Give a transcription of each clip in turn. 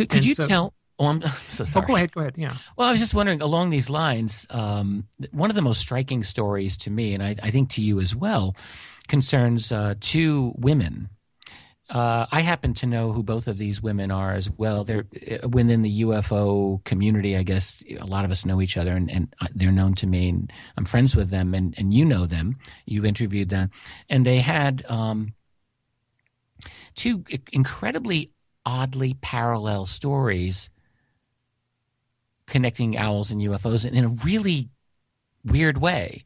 Could you tell? Oh, I'm so sorry. Go ahead. Yeah. Well, I was just wondering along these lines, one of the most striking stories to me, and I think to you as well, concerns two women. I happen to know who both of these women are as well. They're within the UFO community. I guess a lot of us know each other, and they're known to me, and I'm friends with them, and you know them. You've interviewed them, and they had two incredibly oddly parallel stories connecting owls and UFOs in a really weird way.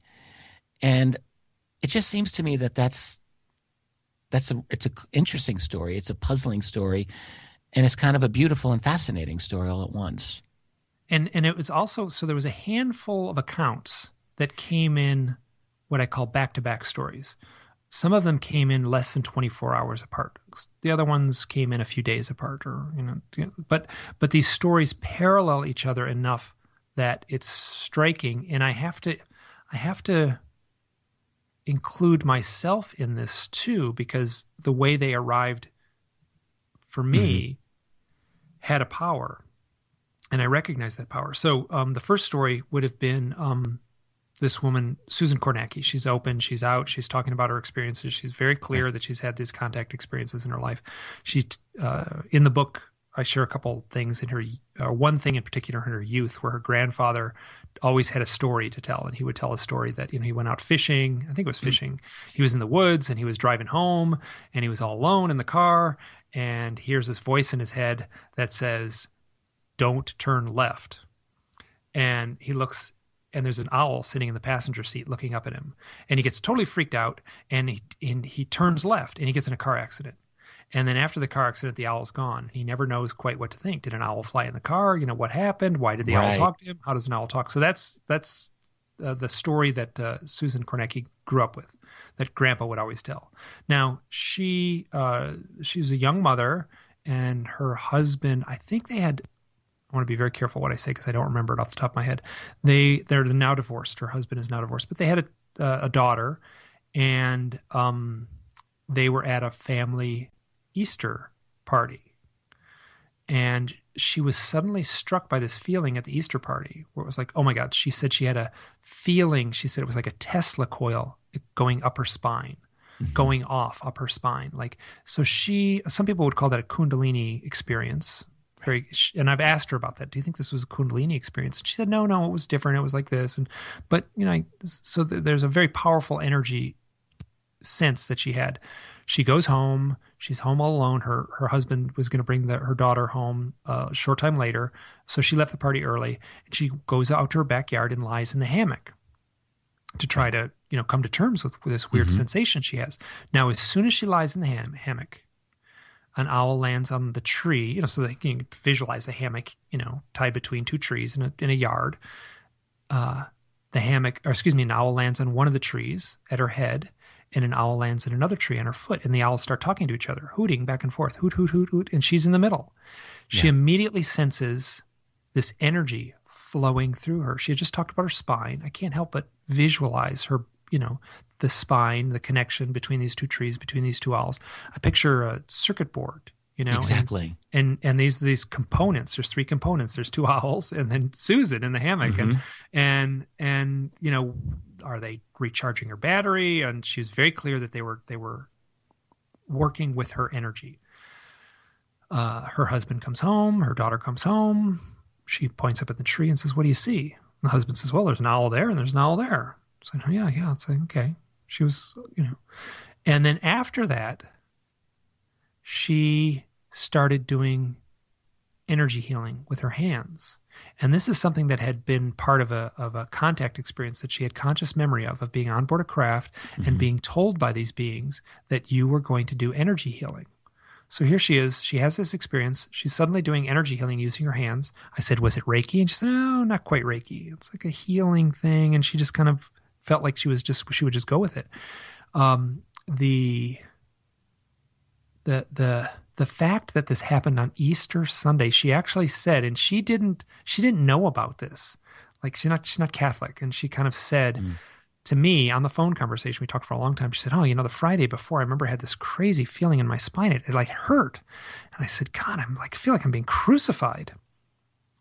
And it just seems to me that it's an interesting story. It's a puzzling story. And it's kind of a beautiful and fascinating story all at once. And it was also, so there was a handful of accounts that came in what I call back-to-back stories. Some of them came in less than 24 hours apart. The other ones came in a few days apart, but these stories parallel each other enough that it's striking. And I have to include myself in this too, because the way they arrived for me had a power, and I recognize that power. So the first story would have been this woman, Susan Kornacki. She's open, she's out, she's talking about her experiences. She's very clear that she's had these contact experiences in her life. She, in the book, I share a couple things in her, one thing in particular in her youth, where her grandfather always had a story to tell. And he would tell a story that, he went out fishing. I think it was fishing. He was in the woods and he was driving home and he was all alone in the car. And here's this voice in his head that says, "Don't turn left." And he looks, and there's an owl sitting in the passenger seat looking up at him. And he gets totally freaked out, and he turns left, and he gets in a car accident. And then after the car accident, the owl's gone. He never knows quite what to think. Did an owl fly in the car? What happened? Why did the owl talk to him? How does an owl talk? So that's the story that Susan Kornacki grew up with, that Grandpa would always tell. Now, she was a young mother, and her husband, I think they had, I want to be very careful what I say because I don't remember it off the top of my head. They're now divorced. Her husband is now divorced, but they had a daughter, and they were at a family Easter party. And she was suddenly struck by this feeling at the Easter party where it was like, oh my God, she said she had a feeling. She said it was like a Tesla coil going up her spine, going off up her spine. So some people would call that a Kundalini experience. And I've asked her about that. Do you think this was a Kundalini experience? And she said, no, it was different. It was like this. So there's a very powerful energy sense that she had. She goes home. She's home all alone. Her husband was going to bring her daughter home a short time later. So she left the party early, and she goes out to her backyard and lies in the hammock to try to, come to terms with this weird sensation she has. Now, as soon as she lies in the hammock, an owl lands on the tree, so that you can visualize a hammock, tied between two trees in a yard. An owl lands on one of the trees at her head, and an owl lands in another tree on her foot, and the owls start talking to each other, hooting back and forth, hoot, hoot, hoot, hoot, and she's in the middle. She immediately senses this energy flowing through her. She had just talked about her spine. I can't help but visualize her, the spine, the connection between these two trees, between these two owls. I picture a circuit board, Exactly. And these components, there's three components. There's two owls and then Susan in the hammock. And are they recharging her battery? And she was very clear that they were working with her energy. Her husband comes home, her daughter comes home. She points up at the tree and says, "What do you see?" And the husband says, "Well, there's an owl there and there's an owl there." So yeah. It's like, okay. She was, and then after that, she started doing energy healing with her hands. And this is something that had been part of a contact experience that she had conscious memory of being on board a craft and being told by these beings that you were going to do energy healing. So here she is. She has this experience. She's suddenly doing energy healing using her hands. I said, "Was it Reiki?" And she said, "No, not quite Reiki. It's like a healing thing." And she just kind of felt like she would just go with it. The fact that this happened on Easter Sunday, she actually said, and she didn't know about this. Like she's not Catholic, and she kind of said to me on the phone conversation, we talked for a long time. She said, "Oh, the Friday before, I remember I had this crazy feeling in my spine. It like hurt." And I said, "God, I feel like I'm being crucified."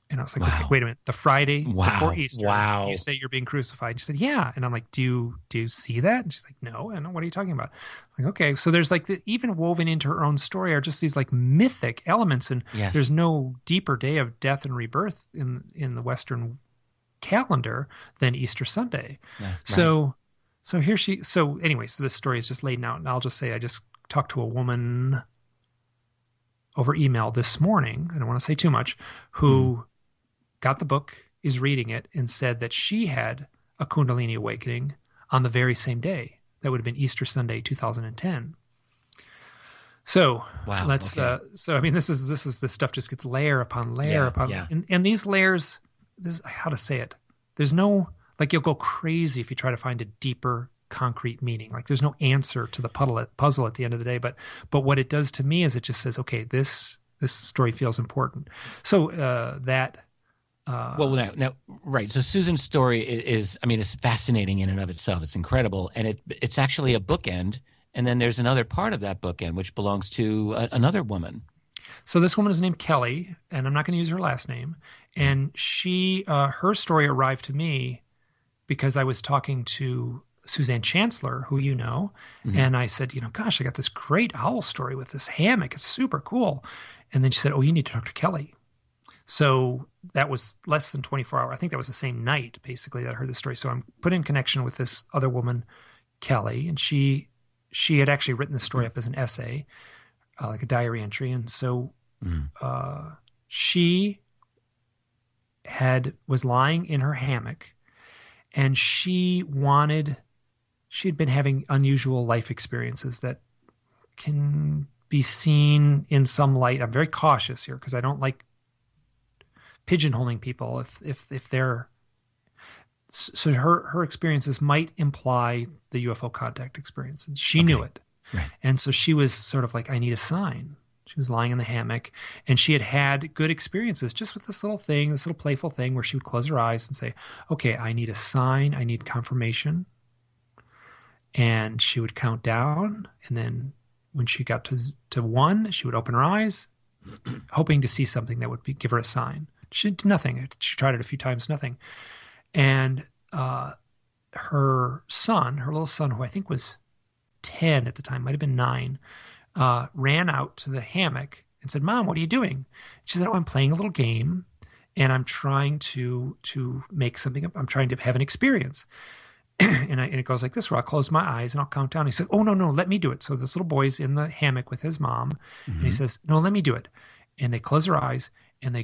And I was like, "Okay, Wow. wait a minute. The Friday before Wow. Easter, Wow. you say you're being crucified." She said, "Yeah." And I'm like, "Do you see that?" And she's like, "No." And what are you talking about? I'm like, okay. So there's like even woven into her own story are just these like mythic elements, and there's Yes. no deeper day of death and rebirth in the Western calendar than Easter Sunday. Yeah. Right. So so anyway, so this story is just laid out, and I'll just say I just talked to a woman over email this morning. I don't want to say too much, Mm. who got the book, is reading it, and said that she had a Kundalini awakening on the very same day. That would have been Easter Sunday, 2010. So Wow. Okay. so I mean, this stuff just gets layer upon layer Yeah. upon, Yeah. and these layers, this, how to say it? There's no, like, you'll go crazy if you try to find a deeper concrete meaning. Like, there's no answer to the puzzle at the end of the day. But what it does to me is it just says, okay, this story feels important. So Well, now, right. So Susan's story is, I mean, it's fascinating in and of itself. It's incredible, and it's actually a bookend, and then there's another part of that bookend which belongs to another woman. So this woman is named Kelly, and I'm not going to use her last name. And she, her story arrived to me because I was talking to Suzanne Chancellor, who you know, Mhm. and I said, gosh, I got this great owl story with this hammock. It's super cool. And then she said, "Oh, you need to talk to Kelly." So that was less than 24 hours. I think that was the same night, basically, that I heard this story. So I'm put in connection with this other woman, Kelly, and she had actually written the story up as an essay, like a diary entry. And so Mm. she was lying in her hammock, and she had been having unusual life experiences that can be seen in some light. I'm very cautious here because I don't like pigeonholing people if they're, so her experiences might imply the UFO contact experience, and she knew Okay. it. Right. And so she was sort of like, I need a sign. She was lying in the hammock, and she had good experiences just with this little thing, this little playful thing where she would close her eyes and say, "Okay, I need a sign. I need confirmation." And she would count down, and then when she got to one, she would open her eyes, hoping to see something that would give her a sign. She did nothing. She tried it a few times, nothing. And her little son, who I think was 10 at the time, might have been 9, ran out to the hammock and said, "Mom, what are you doing?" She said, "Oh, I'm playing a little game, and I'm trying to make something up. I'm trying to have an experience." And it goes like this, where I'll close my eyes and I'll count down. He said, "Oh, no, let me do it." So this little boy's in the hammock with his mom, and he Mhm. says, "No, let me do it." And they close their eyes, and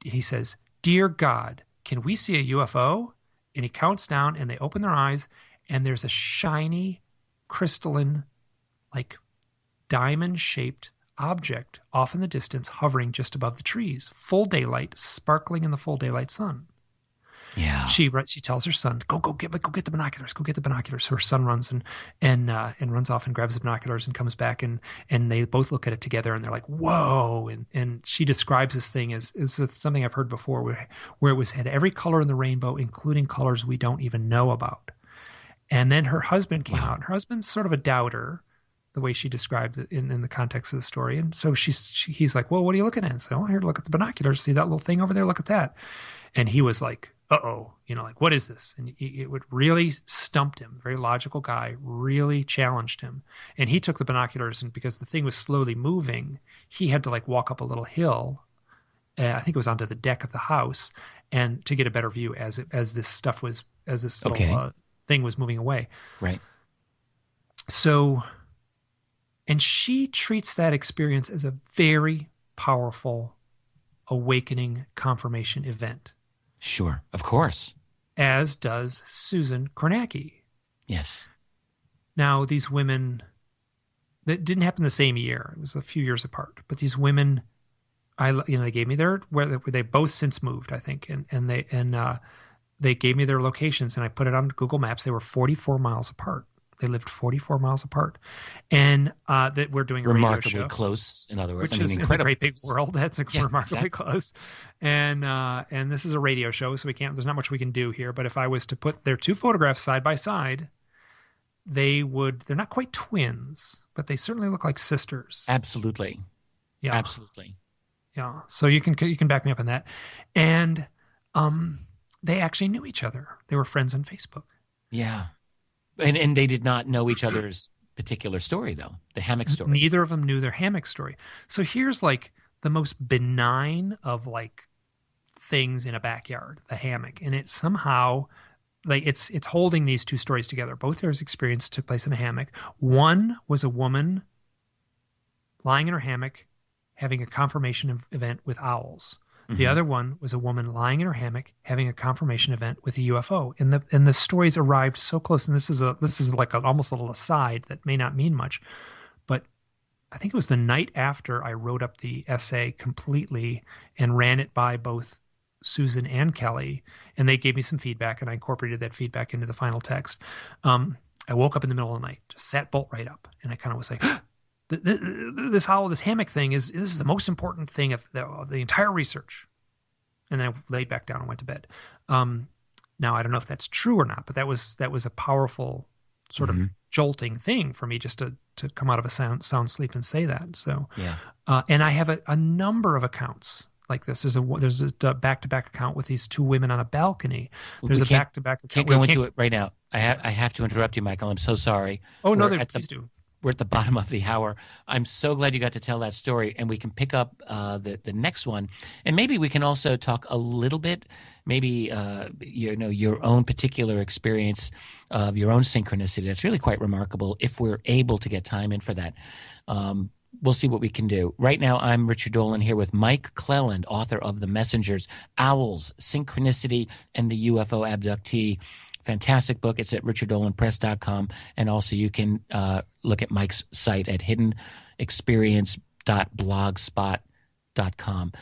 he says, "Dear God, can we see a UFO?" And he counts down, and they open their eyes, and there's a shiny, crystalline, like diamond-shaped object off in the distance, hovering just above the trees, full daylight, sparkling in the full daylight sun. Yeah. She tells her son, go get the binoculars, go get the binoculars." So her son runs and runs off and grabs the binoculars and comes back, and they both look at it together, and they're like, "Whoa!" And she describes this thing as something I've heard before, where it had every color in the rainbow, including colors we don't even know about. And then her husband came Wow. out. And her husband's sort of a doubter, the way she described it in the context of the story. And so he's like, "Well, what are you looking at?" And so, "Oh, here, look at the binoculars. See that little thing over there? Look at that." And he was like, "Uh-oh," like, "What is this?" And it would really stumped him. Very logical guy, really challenged him. And he took the binoculars, and because the thing was slowly moving, he had to like walk up a little hill. I think it was onto the deck of the house, and to get a better view as this little Okay. thing was moving away. Right. So, and she treats that experience as a very powerful awakening confirmation event, Sure. Of course. as does Susan Kornacki. Yes. Now, these women, that didn't happen the same year. It was a few years apart. But these women, they gave me where they both since moved, I think, and they gave me their locations, and I put it on Google Maps. They were 44 miles apart. They lived 44 miles apart, and that we're doing a radio Remarkably show, close, in other words. I which mean, is in the incredibly great big close. world. That's Yeah, remarkably exactly. close, and this is a radio show, so we can't. There's not much we can do here. But if I was to put their two photographs side by side, they would. They're not quite twins, but they certainly look like sisters. Absolutely. Yeah, Absolutely. yeah. So you can back me up on that, and they actually knew each other. They were friends on Facebook. Yeah. And they did not know each other's particular story, though, the hammock story. Neither of them knew their hammock story. So here's like the most benign of like things in a backyard, the hammock, and it somehow like it's holding these two stories together. Both their experience took place in a hammock. One was a woman lying in her hammock having a confirmation event with owls. The Hmm. other one was a woman lying in her hammock having a confirmation event with a UFO. And the stories arrived so close. And this is like an almost a little aside that may not mean much, but I think it was the night after I wrote up the essay completely and ran it by both Susan and Kelly, and they gave me some feedback, and I incorporated that feedback into the final text. I woke up in the middle of the night, just sat bolt right up, and I kind of was like, this hammock thing is the most important thing of the entire research. And then I laid back down and went to bed. Now I don't know if that's true or not, but that was a powerful sort of Hmm. jolting thing for me just to come out of a sound sleep and say that. So, Yeah. and I have a number of accounts like this. There's a back-to-back account with these two women on a balcony. We There's a can't back-to-back can't account. go into it right now. I have to interrupt you, Michael. I'm so sorry. Oh no, We're at the please do. we're at the bottom of the hour. I'm so glad you got to tell that story, and we can pick up the next one, and maybe we can also talk a little bit, maybe your own particular experience of your own synchronicity. That's really quite remarkable. If we're able to get time in for that, we'll see what we can do. Right now, I'm Richard Dolan here with Mike Clelland, author of The Messengers, Owls, Synchronicity, and the UFO Abductee. Fantastic book. It's at richarddolanpress.com. And also you can look at Mike's site at hiddenexperience.blogspot.com.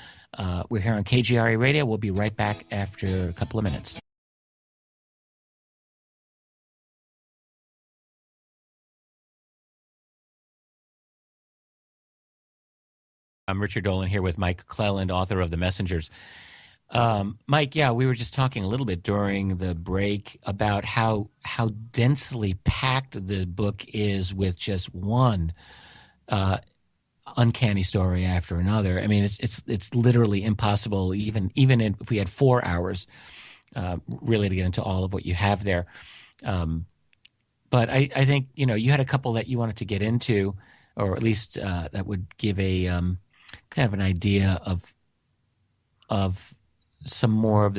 We're here on KGRA Radio. We'll be right back after a couple of minutes. I'm Richard Dolan here with Mike Clelland, author of The Messengers. Mike, yeah, we were just talking a little bit during the break about how densely packed the book is with just one uncanny story after another. I mean, it's literally impossible, even if we had 4 hours, really to get into all of what you have there. But I think you had a couple that you wanted to get into, or at least that would give a kind of an idea of some more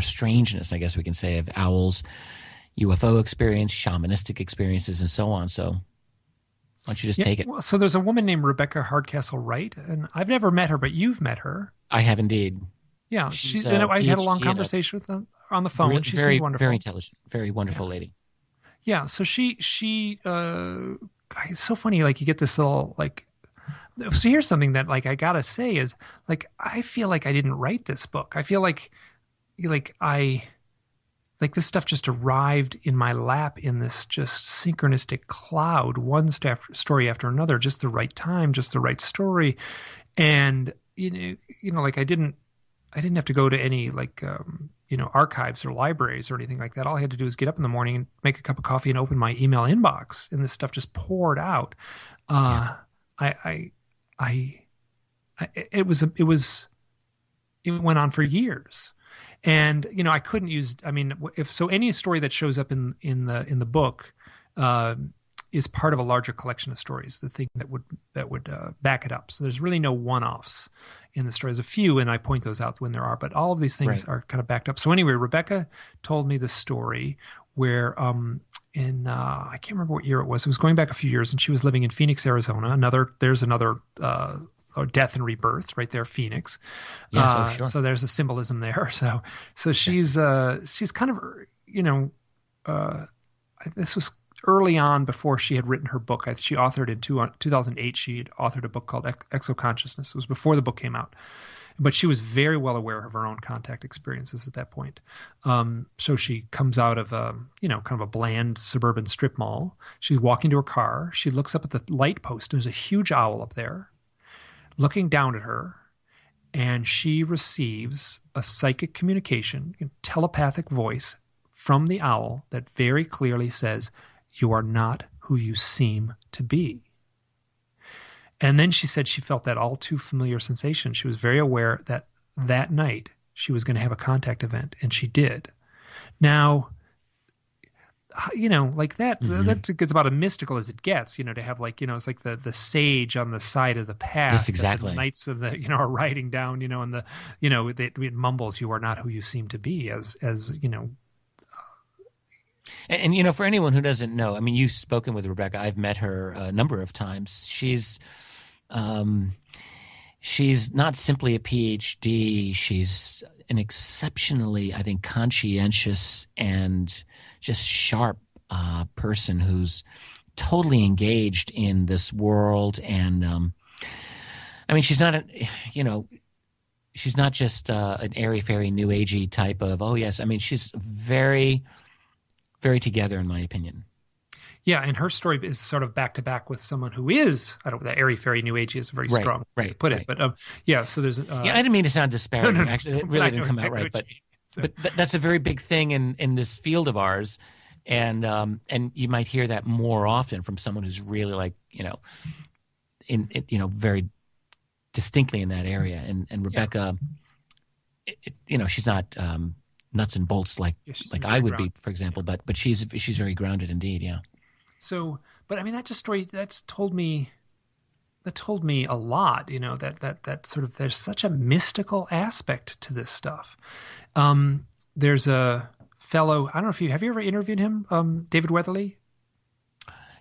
strangeness, I guess we can say, of owls, UFO experience, shamanistic experiences, and so on. So why don't you just Yeah. take it? Well, so there's a woman named Rebecca Hardcastle Wright, and I've never met her, but you've met her. I have indeed. Yeah, She's and a I had a long PhD and conversation with her on the phone. She very, seemed wonderful. very intelligent, very wonderful Yeah. lady. Yeah, so it's so funny. Like you get this little like. So here's something that like I gotta say is like I feel like I didn't write this book. I feel like I like this stuff just arrived in my lap in this just synchronistic cloud, one story after another, just the right time, just the right story, and like I didn't have to go to any like archives or libraries or anything like that. All I had to do was get up in the morning and make a cup of coffee and open my email inbox, and this stuff just poured out. Yeah. It went on for years, and I couldn't use. I mean, if so, any story that shows up in the book is part of a larger collection of stories. The thing that would back it up. So there's really no one-offs in the story. There's a few, and I point those out when there are. But all of these things Right. are kind of backed up. So anyway, Rebecca told me the story where I can't remember what year it was. It was going back a few years, and she was living in Phoenix, Arizona. There's another death and rebirth right there, Phoenix. Yes, oh, sure. So there's a symbolism there. So she's kind of this was early on before she had written her book. She authored in 2008. She had authored a book called Exoconsciousness. It was before the book came out. But she was very well aware of her own contact experiences at that point. So she comes out of a, kind of a bland suburban strip mall. She's walking to her car. She looks up at the light post. There's a huge owl up there looking down at her. And she receives a psychic communication, a telepathic voice from the owl that very clearly says, "You are not who you seem to be." And then she said she felt that all too familiar sensation. She was very aware that that night she was going to have a contact event, and she did. Now, like that, that gets about as mystical as it gets, to have it's like the sage on the side of the path. Yes, exactly. That the knights of the, are riding down, and it mumbles, "You are not who you seem to be," as. And for anyone who doesn't know, I mean, you've spoken with Rebecca. I've met her a number of times. She's not simply a PhD. She's an exceptionally, I think, conscientious and just sharp person who's totally engaged in this world. And I mean, she's not she's not just an airy-fairy, new agey type of, oh yes. I mean, she's very, very together, in my opinion. Yeah, and her story is sort of back to back with someone who is, I don't know, the airy fairy new agey is a very strong way to put it. But so there's I didn't mean to sound disparaging. No, actually, it really didn't come out right. But that's a very big thing in this field of ours, and you might hear that more often from someone who's really like very distinctly in that area. And Rebecca, she's not nuts and bolts like I would be, for example, but she's very grounded indeed. Yeah. So, but I mean, that story told me a lot, that sort of, there's such a mystical aspect to this stuff. There's a fellow, I don't know if have you ever interviewed him? David Weatherly?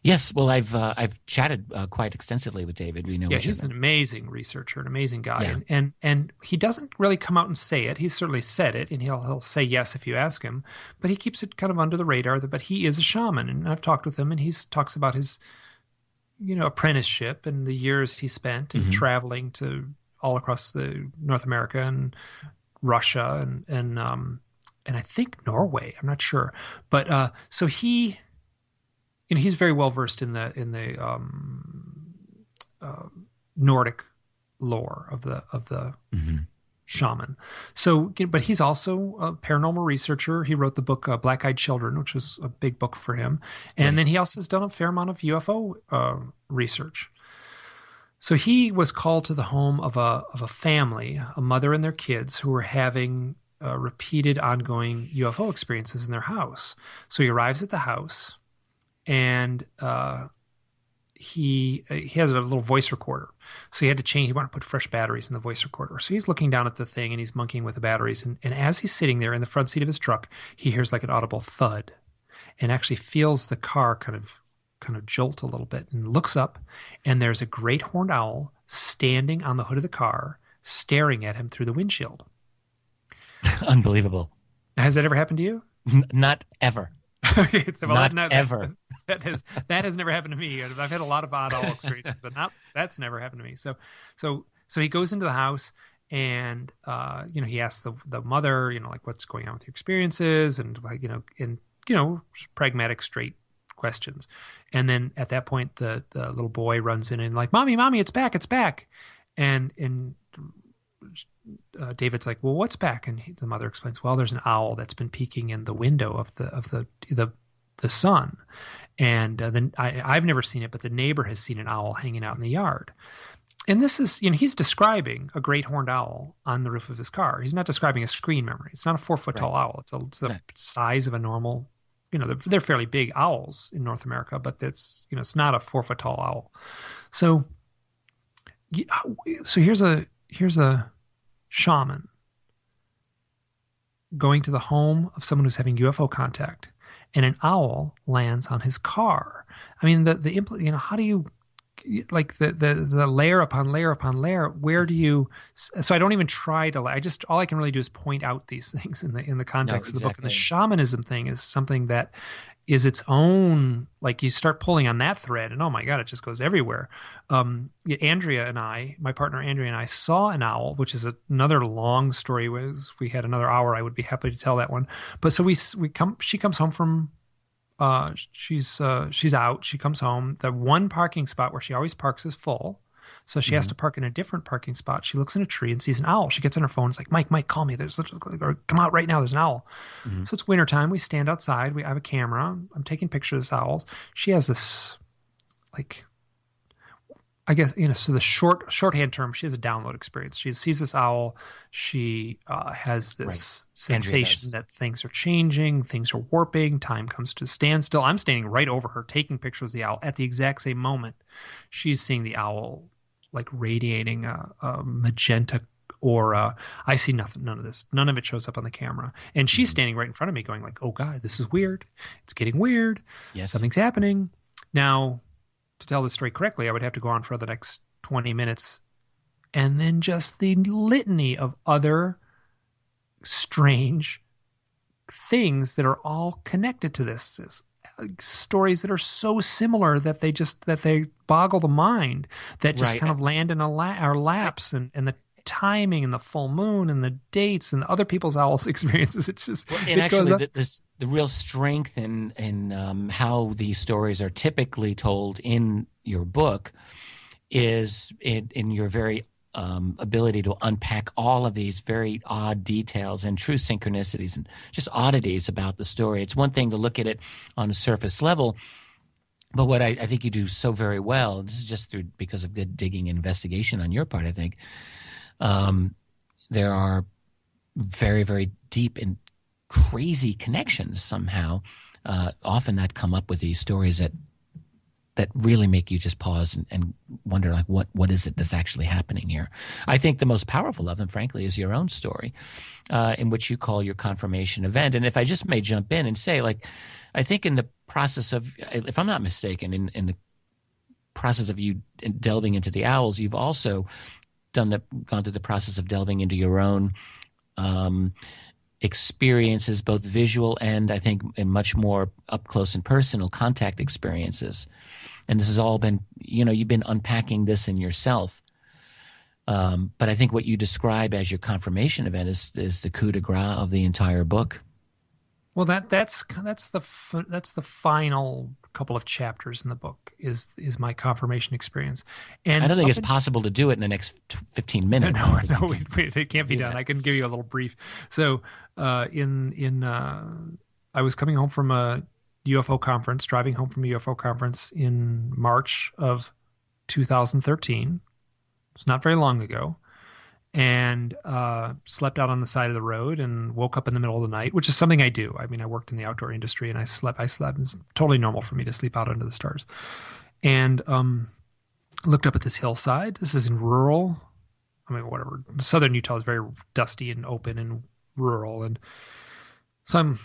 Yes. Well, I've chatted quite extensively with David. We know each other. He's an amazing researcher, an amazing guy. Yeah. And he doesn't really come out and say it. He's certainly said it, and he'll say yes if you ask him, but he keeps it kind of under the radar. But he is a shaman, and I've talked with him, and he talks about his, apprenticeship and the years he spent in traveling to all across the North America and Russia and I think Norway. I'm not sure, but so he. He's very well versed in the Nordic lore of the shaman. So, but he's also a paranormal researcher. He wrote the book Black-Eyed Children, which was a big book for him, and then he also has done a fair amount of UFO research. So he was called to the home of a family, a mother and their kids, who were having repeated, ongoing UFO experiences in their house. So he arrives at the house. And he has a little voice recorder. So he had to change. He wanted to put fresh batteries in the voice recorder. So he's looking down at the thing and he's monkeying with the batteries. And as he's sitting there in the front seat of his truck, he hears like an audible thud and actually feels the car kind of jolt a little bit and looks up. And there's a great horned owl standing on the hood of the car, staring at him through the windshield. Unbelievable. Now, has that ever happened to you? Not ever. Okay, so, not ever. That has never happened to me. I've had a lot of odd owl experiences, but that's never happened to me. So he goes into the house and he asks the mother, like, what's going on with your experiences, and like pragmatic, straight questions. And then at that point, the little boy runs in and like, mommy, it's back, and David's like, well, what's back? And the mother explains, well, there's an owl that's been peeking in the window of the sun. And then I've never seen it, but the neighbor has seen an owl hanging out in the yard. And this is, he's describing a great horned owl on the roof of his car. He's not describing a screen memory. It's not a 4-foot tall owl. It's the size of a normal, they're fairly big owls in North America, but it's not a 4-foot tall owl. So here's a shaman going to the home of someone who's having UFO contact, and an owl lands on his car. I mean, how do you the layer upon layer upon layer. Where do you? So I don't even try to. I just all I can really do is point out these things in the No, context of the book. And the exactly. shamanism thing is something that is its own. Like you start pulling on that thread, and oh my god, it just goes everywhere. Andrea and I, my partner Andrea and I, saw an owl, which is another long story. Was we had another hour, I would be happy to tell that one. But so we come. She comes home from she's out. She comes home. The one parking spot where she always parks is full. So she has Hmm. to park in a different parking spot. She looks in a tree and sees an owl. She gets on her phone. It's like, Mike, call me. Or come out right now. There's an owl. Hmm. So it's wintertime. We stand outside. We have a camera. I'm taking pictures of this owls. She has this, like, I guess, so the shorthand term, she has a download experience. She sees this owl. She has Right. this Andrea sensation does. that things are changing, things are warping, time comes to a standstill. I'm standing right over her, taking pictures of the owl at the exact same moment. She's seeing the owl like radiating a magenta aura. I see nothing, none of this. None of it shows up on the camera. And she's Hmm. standing right in front of me going like, oh God, this is weird. It's getting weird. Yes. Something's happening. Now, to tell the story correctly, I would have to go on for the next 20 minutes. And then just the litany of other strange things that are all connected to this stories that are so similar that they boggle the mind, that just Right. kind of land in our I, laps, and the timing and the full moon and the dates and other people's owls experiences. It's just, well, and it goes actually, up. the real strength in how these stories are typically told in your book is in your very ability to unpack all of these very odd details and true synchronicities and just oddities about the story. It's one thing to look at it on a surface level, but what I think you do so very well, this is just because of good digging and investigation on your part, I think, there are very, very deep and crazy connections somehow, often that come up with these stories that really make you just pause and wonder, like, what is it that's actually happening here? I think the most powerful of them, frankly, is your own story, in which you call your confirmation event. And if I just may jump in and say, like, I think in the process of, if I'm not mistaken, in the process of you delving into the owls, you've also gone through the process of delving into your own experiences, both visual and I think in much more up close and personal contact experiences. And this has all been, you've been unpacking this in yourself. But I think what you describe as your confirmation event is the coup de grace of the entire book. Well, that's the final couple of chapters in the book is my confirmation experience. I And don't think up it's possible to do it in the next 15 no, minutes. I don't think you no, can it can't be do done. that. I can give you a little brief. So, in I was coming home from a UFO conference, driving home from a UFO conference in March of 2013. It's not very long ago, and slept out on the side of the road and woke up in the middle of the night, which is something I do. I mean, I worked in the outdoor industry and I slept. It's totally normal for me to sleep out under the stars. And looked up at this hillside. This is in rural, I mean, whatever. Southern Utah is very dusty and open and rural. And so I'm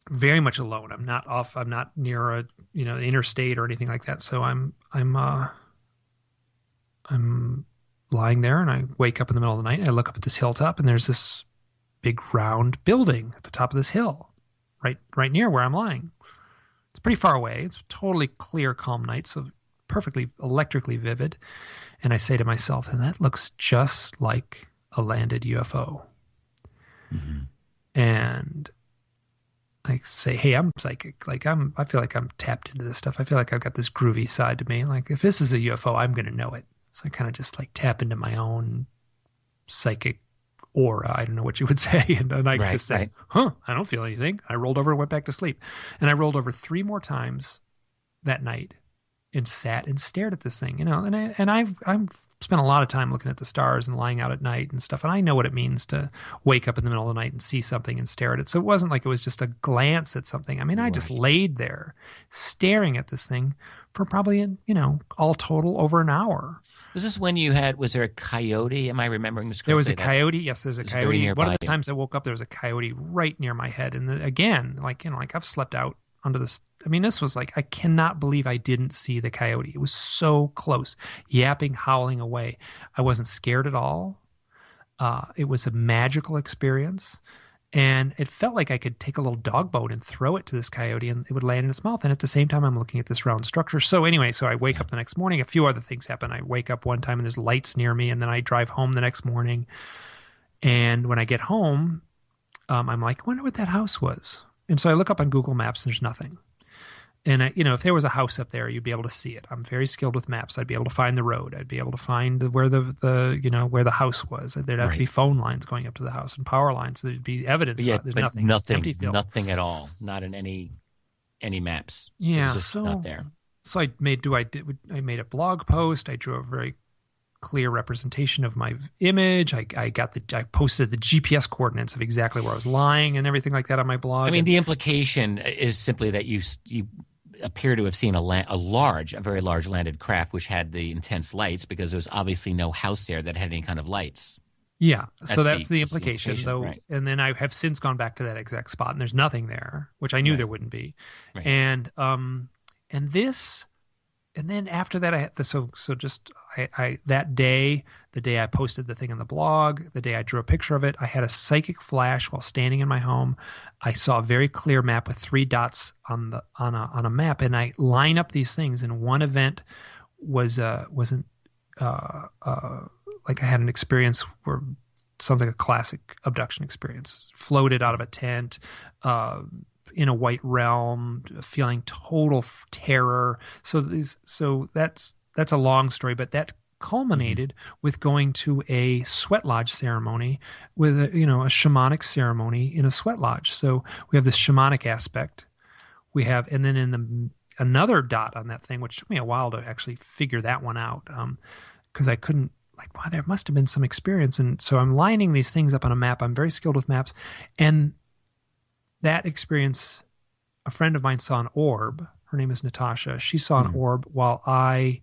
very much alone. I'm not near a, interstate or anything like that. So I'm lying there and I wake up in the middle of the night and I look up at this hilltop and there's this big round building at the top of this hill, right near where I'm lying. It's pretty far away. It's a totally clear, calm night, so perfectly electrically vivid. And I say to myself, and that looks just like a landed UFO. Mm-hmm. And I say, hey, I'm psychic. I feel like I'm tapped into this stuff. I feel like I've got this groovy side to me. Like if this is a UFO, I'm going to know it. So I kind of just like tap into my own psychic aura. I don't know what you would say. And then I just said, huh, I don't feel anything. I rolled over and went back to sleep. And I rolled over 3 more times that night and sat and stared at this thing, and I've spent a lot of time looking at the stars and lying out at night and stuff. And I know what it means to wake up in the middle of the night and see something and stare at it. So it wasn't like it was just a glance at something. I mean, I just Right. laid there staring at this thing for probably, all total over an hour. Was this when was there a coyote? Am I remembering this There was correctly? a coyote. Yes, there's a Very coyote. One of nearby the you. times I woke up, there was a coyote right near my head. And again, like I've slept out onto this. I mean, this was like, I cannot believe I didn't see the coyote. It was so close, yapping, howling away. I wasn't scared at all. It was a magical experience. And it felt like I could take a little dog bone and throw it to this coyote and it would land in its mouth. And at the same time, I'm looking at this round structure. So anyway, so I wake up the next morning. A few other things happen. I wake up one time and there's lights near me. And then I drive home the next morning. And when I get home, I'm like, I wonder what that house was. And so I look up on Google Maps and there's nothing. And if there was a house up there, you'd be able to see it. I'm very skilled with maps. I'd be able to find the road. I'd be able to find where where the house was. There'd have to be phone lines going up to the house and power lines. There'd be evidence. Yeah, There's but nothing. Empty field. Nothing at all. Not in any maps. Yeah, it was just not there. So I made a blog post. I drew a very clear representation of my image. I posted the GPS coordinates of exactly where I was lying and everything like that on my blog. I mean, the implication is simply that you appear to have seen a very large landed craft which had the intense lights, because there was obviously no house there that had any kind of lights. Yeah, so that's the implication, though. Right. And then I have since gone back to that exact spot, and there's nothing there, which I knew there wouldn't be. Right. And then after that, that day, the day I posted the thing on the blog, the day I drew a picture of it, I had a psychic flash while standing in my home. I saw a very clear map with 3 dots on a map, and I line up these things. And one event wasn't like I had an experience where it sounds like a classic abduction experience. Floated out of a tent, in a white realm, feeling total terror. So that's a long story, but that culminated with going to a sweat lodge ceremony with a shamanic ceremony in a sweat lodge. So we have this shamanic aspect. We have, and then another dot on that thing, which took me a while to actually figure that one out, because I couldn't, wow, there must have been some experience. And so I'm lining these things up on a map. I'm very skilled with maps. And that experience, a friend of mine saw an orb. Her name is Natasha. She saw an orb while I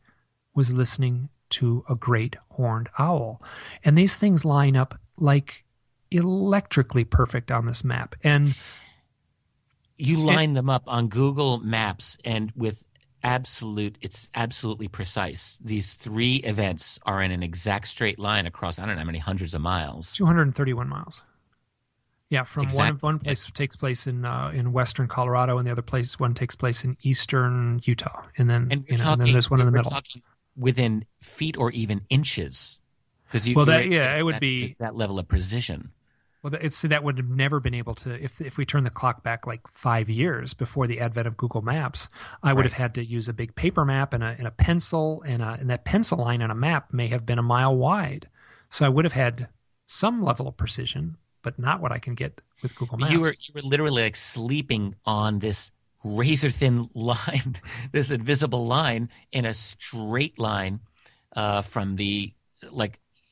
was listening to a great horned owl. And these things line up like electrically perfect on this map. And you line them up on Google Maps, and it's absolutely precise. These 3 events are in an exact straight line across, I don't know how many hundreds of miles. 231 miles. Yeah, from exactly. one place takes place in western Colorado, and the other one takes place in eastern Utah, and then and then there's one in the middle. Talking within feet or even inches, because it would be that level of precision. Well, that would have never been able to, if we turn the clock back like 5 years before the advent of Google Maps, I would have had to use a big paper map and a pencil, and that pencil line on a map may have been a mile wide. So I would have had some level of precision, but not what I can get with Google Maps. You were literally like sleeping on this razor thin line, this invisible line in a straight line from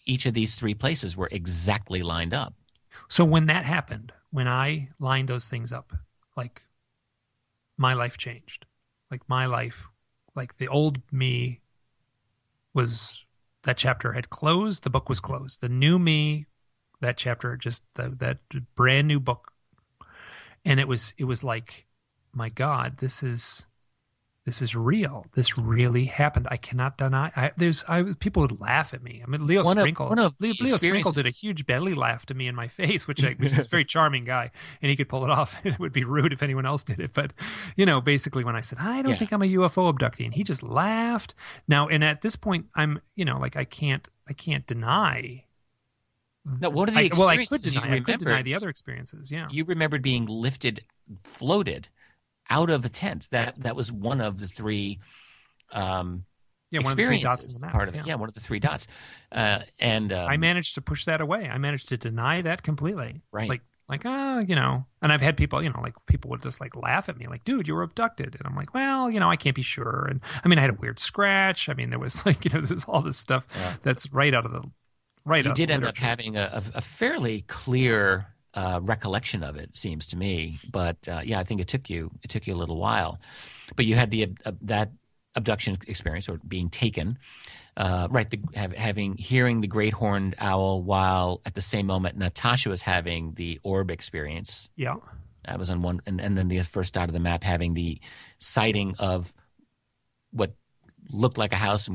each of these 3 places were exactly lined up. So when that happened, when I lined those things up, like my life changed. Like my life, like the old me that chapter had closed, the book was closed. The new me, that chapter, just that brand new book. And it was like, my God, this is real. This really happened. I cannot deny. People would laugh at me. I mean, Leo Sprinkle did a huge belly laugh to me in my face, which is a very charming guy, and he could pull it off. It would be rude if anyone else did it. But basically, when I said I don't think I'm a UFO abductee, and he just laughed. Now, and at this point, I'm I can't deny. No, what are the experiences? I could deny the other experiences. Yeah, you remembered being floated out of a tent. That was one of the 3 one of the 3 dots in the map. Part of it. Yeah, one of the 3 dots. And I managed to push that away. I managed to deny that completely. Right. And I've had people, people would just laugh at me, like, dude, you were abducted. And I'm like, well, I can't be sure. And I mean, I had a weird scratch. I mean, there was there's all this stuff that's right out of the You did end up having a fairly clear recollection of it, seems to me, but I think it took you a little while. But you had that abduction experience, or being taken, hearing the great horned owl, while at the same moment Natasha was having the orb experience. Yeah. That was on one, and then the first dot of the map having the sighting of what looked like a house,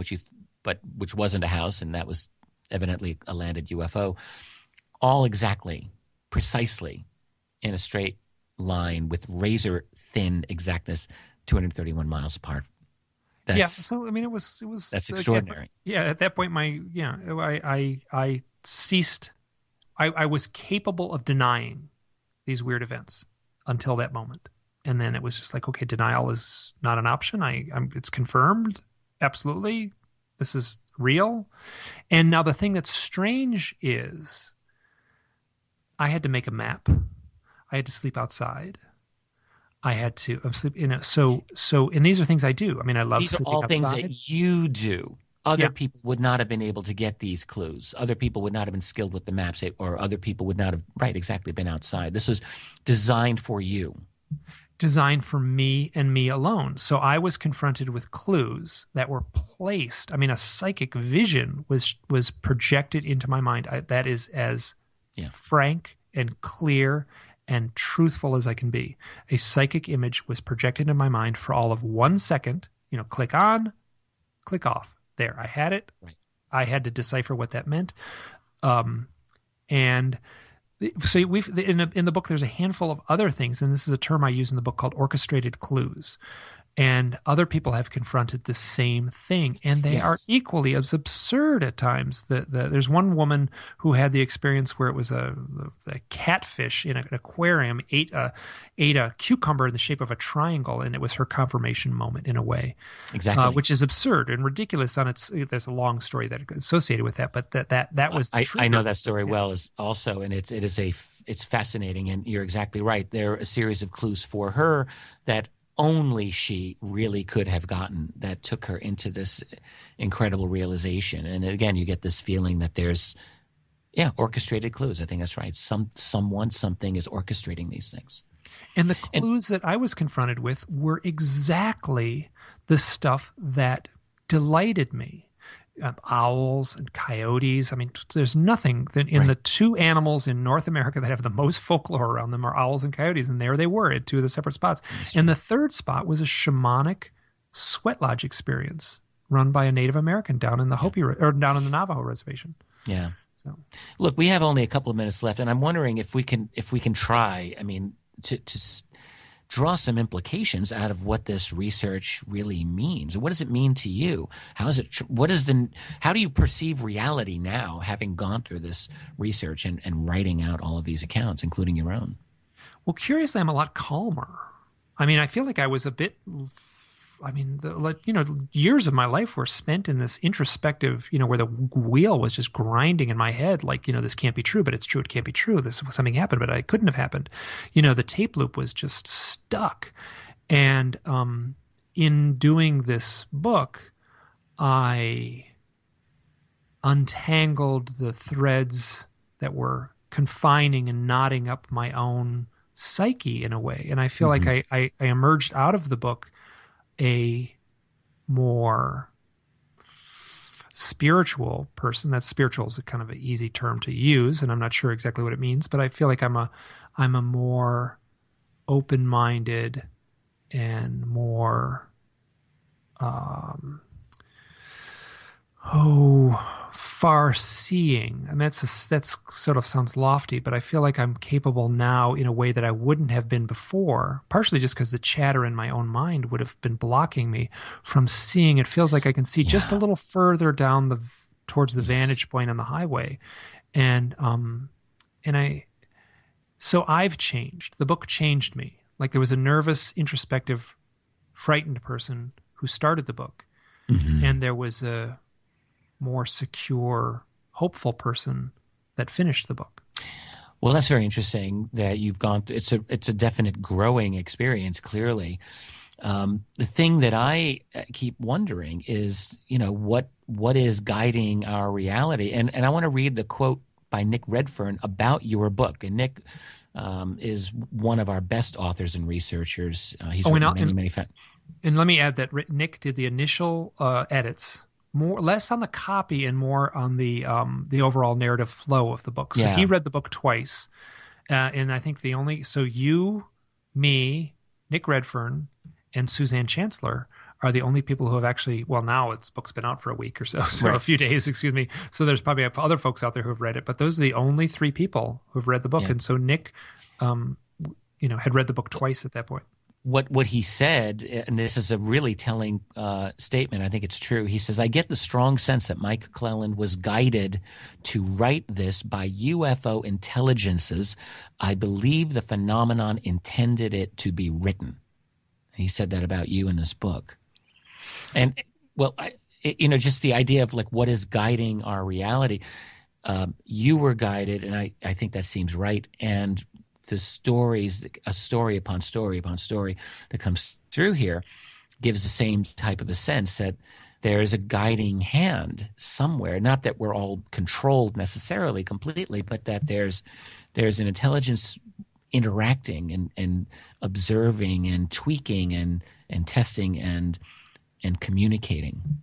but which wasn't a house, and that was evidently a landed UFO. All exactly, precisely, in a straight line with razor thin exactness, 231 miles apart. So I mean, it was that's extraordinary. At that point, I ceased. I was capable of denying these weird events until that moment, and then it was just like, okay, denial is not an option. It's confirmed. Absolutely, this is real. And now the thing that's strange is, I had to make a map. I had to sleep outside. I had to sleep in and these are things I do. I mean, I love these are sleeping all outside. Things that you do. Other people would not have been able to get these clues. Other people would not have been skilled with the maps, or other people would not have, been outside. This was designed for you. Designed for me and me alone. So I was confronted with clues that were placed. I mean, a psychic vision was projected into my mind. That is as frank and clear and truthful as I can be. A psychic image was projected in my mind for all of 1 second. Click on, click off. There, I had it. Right. I had to decipher what that meant. And so in the book, there's a handful of other things, and this is a term I use in the book called orchestrated clues. And other people have confronted the same thing, and they are equally as absurd at times. There's one woman who had the experience where it was a catfish in an aquarium ate a cucumber in the shape of a triangle, and it was her confirmation moment in a way. Exactly, which is absurd and ridiculous on its. There's a long story that associated with that, but that was. I know that story well as also, and it's fascinating, and you're exactly right. There are a series of clues for her that only she really could have gotten that took her into this incredible realization. And again, you get this feeling that there's, orchestrated clues. I think that's right. Something is orchestrating these things. And the clues that I was confronted with were exactly the stuff that delighted me. Owls and coyotes. I mean, there's nothing that in the two animals in North America that have the most folklore around them are owls and coyotes, and there they were at two of the separate spots. And the third spot was a shamanic sweat lodge experience run by a Native American down in the Hopi or down in the Navajo reservation. Yeah. So, look, we have only a couple of minutes left, and I'm wondering if we can try. I mean, to draw some implications out of what this research really means. What does it mean to you? How do you perceive reality now, having gone through this research and writing out all of these accounts, including your own? Well, curiously, I'm a lot calmer. I mean, I feel like I was a bit. Years of my life were spent in this introspective, where the wheel was just grinding in my head, like, this can't be true, but it's true. It can't be true. Something happened, but it couldn't have happened. The tape loop was just stuck. And in doing this book, I untangled the threads that were confining and knotting up my own psyche in a way. And I feel like I emerged out of the book a more spiritual person. That spiritual is a kind of an easy term to use, and I'm not sure exactly what it means, but I feel like I'm a more open-minded and more far-seeing. I mean, that's sort of sounds lofty, but I feel like I'm capable now in a way that I wouldn't have been before, partially just because the chatter in my own mind would have been blocking me from seeing. It feels like I can see just a little further down towards the vantage point on the highway. So I've changed. The book changed me. Like, there was a nervous, introspective, frightened person who started the book, and there was a more secure, hopeful person that finished the book. Well, that's very interesting that you've gone through. It's a definite growing experience, clearly. The thing that I keep wondering is, what is guiding our reality? And I want to read the quote by Nick Redfern about your book. And Nick is one of our best authors and researchers. He's written many. And let me add that Nick did the initial edits, less on the copy and more on the overall narrative flow of the book. So he read the book twice, and I think me, Nick Redfern, and Suzanne Chancellor are the only people who have actually, well, now its book's been out for a week or so, so Right. a few days, excuse me. So there's probably other folks out there who have read it, but those are the only three people who've read the book. Yeah. And so Nick, had read the book twice at that point. What he said, and this is a really telling statement, I think it's true. He says, I get the strong sense that Mike Clelland was guided to write this by UFO intelligences. I believe the phenomenon intended it to be written. He said that about you in this book. And, well, just the idea of like what is guiding our reality. You were guided, and I think that seems right. And the stories, a story upon story upon story that comes through here gives the same type of a sense that there is a guiding hand somewhere. Not that we're all controlled necessarily completely, but that there's an intelligence interacting and observing and tweaking and testing and communicating.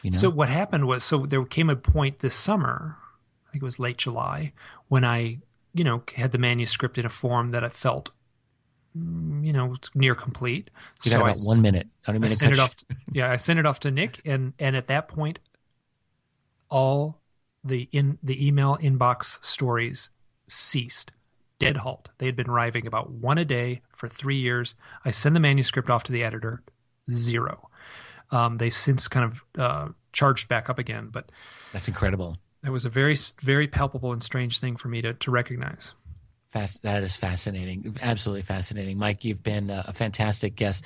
So what happened was, there came a point this summer, I think it was late July, when I had the manuscript in a form that I felt, near complete. You got about 1 minute. I don't mean to cut you. I sent it off to Nick, and at that point, all the email inbox stories ceased. Dead halt. They had been arriving about one a day for 3 years. I send the manuscript off to the editor, zero. They've since kind of charged back up again, but that's incredible. It was a very, very palpable and strange thing for me to recognize. That is fascinating. Absolutely fascinating. Mike, you've been a fantastic guest.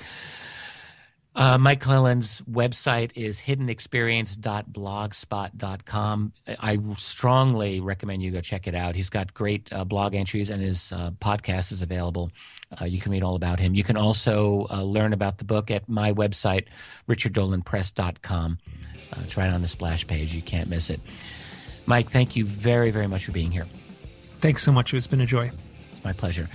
Mike Clelland's website is hiddenexperience.blogspot.com. I strongly recommend you go check it out. He's got great blog entries, and his podcast is available. You can read all about him. You can also learn about the book at my website, richarddolanpress.com. It's right on the splash page. You can't miss it. Mike, thank you very, very much for being here. Thanks so much. It's been a joy. It's my pleasure.